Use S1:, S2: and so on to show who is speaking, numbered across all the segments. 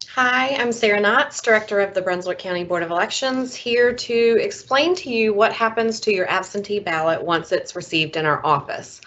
S1: Hi, I'm Sarah Knotts, Director of the Brunswick County Board of Elections, here to explain to you what happens to your absentee ballot once it's received in our office.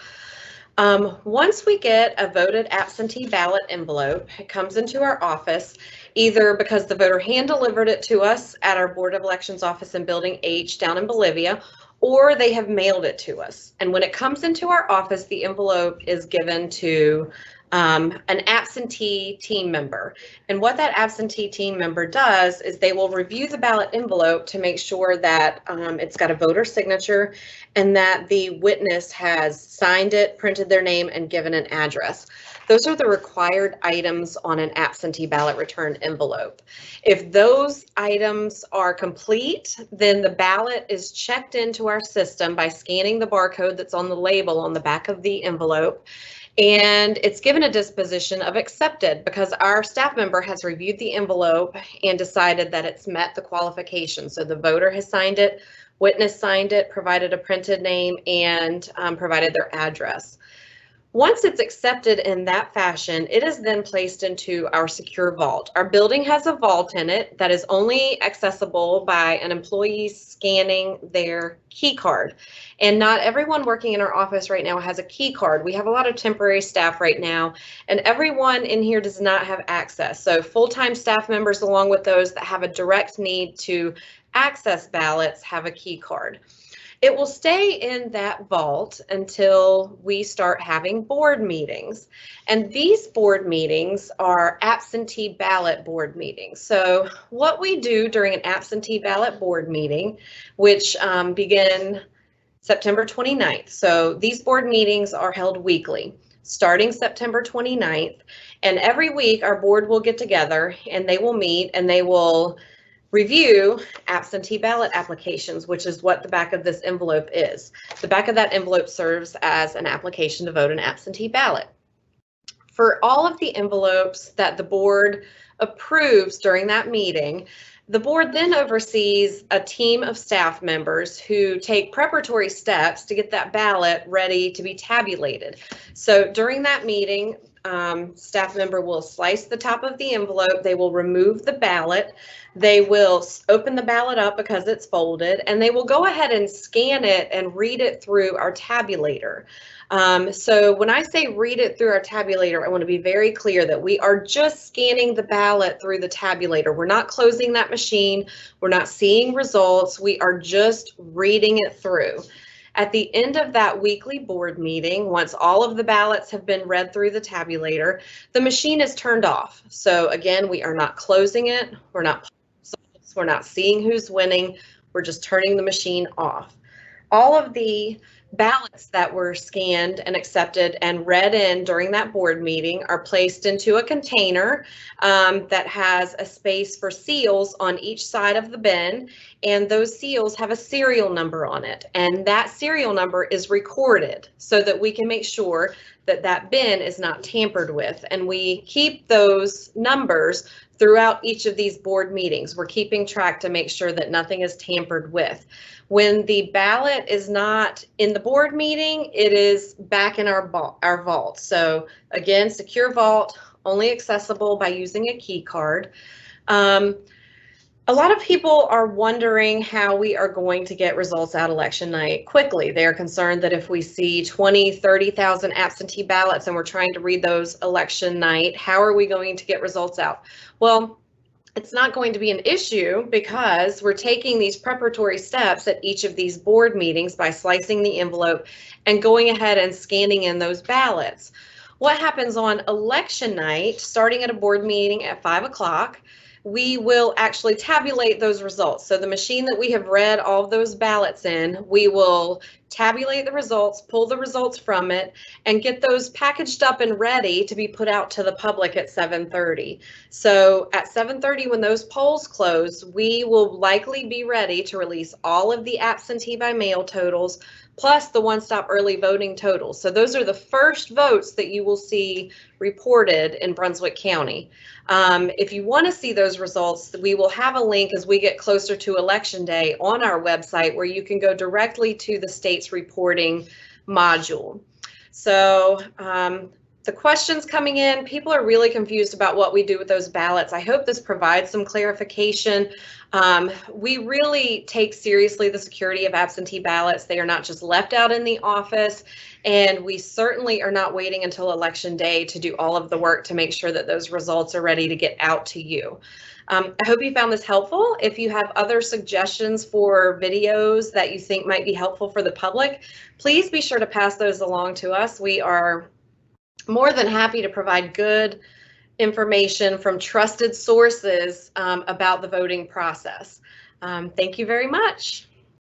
S1: Once we get a voted absentee ballot envelope, it comes into our office either because the voter hand-delivered it to us at our Board of Elections office in Building H down in Bolivia, or they have mailed it to us. And when it comes into our office, the envelope is given to an absentee team member. And what that absentee team member does is they will review the ballot envelope to make sure that it's got a voter signature and that the witness has signed it, printed their name, and given an address. Those are the required items on an absentee ballot return envelope. If those items are complete, then the ballot is checked into our system by scanning the barcode that's on the label on the back of the envelope, and it's given a disposition of accepted because our staff member has reviewed the envelope and decided that it's met the qualifications. So the voter has signed it, witness signed it, provided a printed name, and provided their address. Once it's accepted in that fashion, it is then placed into our secure vault. Our building has a vault in it that is only accessible by an employee scanning their key card. And not everyone working in our office right now has a key card. We have a lot of temporary staff right now, and everyone in here does not have access. So full-time staff members, along with those that have a direct need to access ballots, have a key card. It will stay in that vault until we start having board meetings. And these board meetings are absentee ballot board meetings. So what we do during an absentee ballot board meeting, which begin September 29th. So these board meetings are held weekly, starting September 29th. And every week our board will get together and they will meet and they will review absentee ballot applications, which is what the back of this envelope is. The back of that envelope serves as an application to vote an absentee ballot. For all of the envelopes that the board approves during that meeting, the board then oversees a team of staff members who take preparatory steps to get that ballot ready to be tabulated. So during that meeting, staff member will slice the top of the envelope, they will remove the ballot, they will open the ballot up because it's folded, and they will go ahead and scan it and read it through our tabulator. So when I say read it through our tabulator, I want to be very clear that we are just scanning the ballot through the tabulator. We're not closing that machine. We're not seeing results. We are just reading it through. At the end of that weekly board meeting, once all of the ballots have been read through the tabulator, the machine is turned off. So again, we are not closing it. We're not seeing who's winning. We're just turning the machine off. All of the ballots that were scanned and accepted and read in during that board meeting are placed into a container that has a space for seals on each side of the bin, and those seals have a serial number on it, and that serial number is recorded so that we can make sure that that bin is not tampered with, and we keep those numbers throughout each of these board meetings. We're keeping track to make sure that nothing is tampered with. When the ballot is not in the board meeting, it is back in our vault. So again, secure vault, only accessible by using a key card. A lot of people are wondering how we are going to get results out election night quickly. They are concerned that if we see 20, 30,000 absentee ballots and we're trying to read those election night, how are we going to get results out? Well, it's not going to be an issue because we're taking these preparatory steps at each of these board meetings by slicing the envelope and going ahead and scanning in those ballots. What happens on election night, starting at a board meeting at 5 o'clock, we will actually tabulate those results. So the machine that we have read all of those ballots in, we will tabulate the results, pull the results from it, and get those packaged up and ready to be put out to the public at 7:30. So at 7:30, when those polls close, we will likely be ready to release all of the absentee by mail totals, plus the one-stop early voting totals. So those are the first votes that you will see reported in Brunswick County. If you want to see those results, we will have a link as we get closer to Election Day on our website where you can go directly to the state's reporting module. So the questions coming in, people are really confused about what we do with those ballots. I hope this provides some clarification. We really take seriously the security of absentee ballots. They are not just left out in the office, and we certainly are not waiting until election day to do all of the work to make sure that those results are ready to get out to you. I hope you found this helpful. If you have other suggestions for videos that you think might be helpful for the public, please be sure to pass those along to us. We are more than happy to provide good information from trusted sources about the voting process. Thank you very much.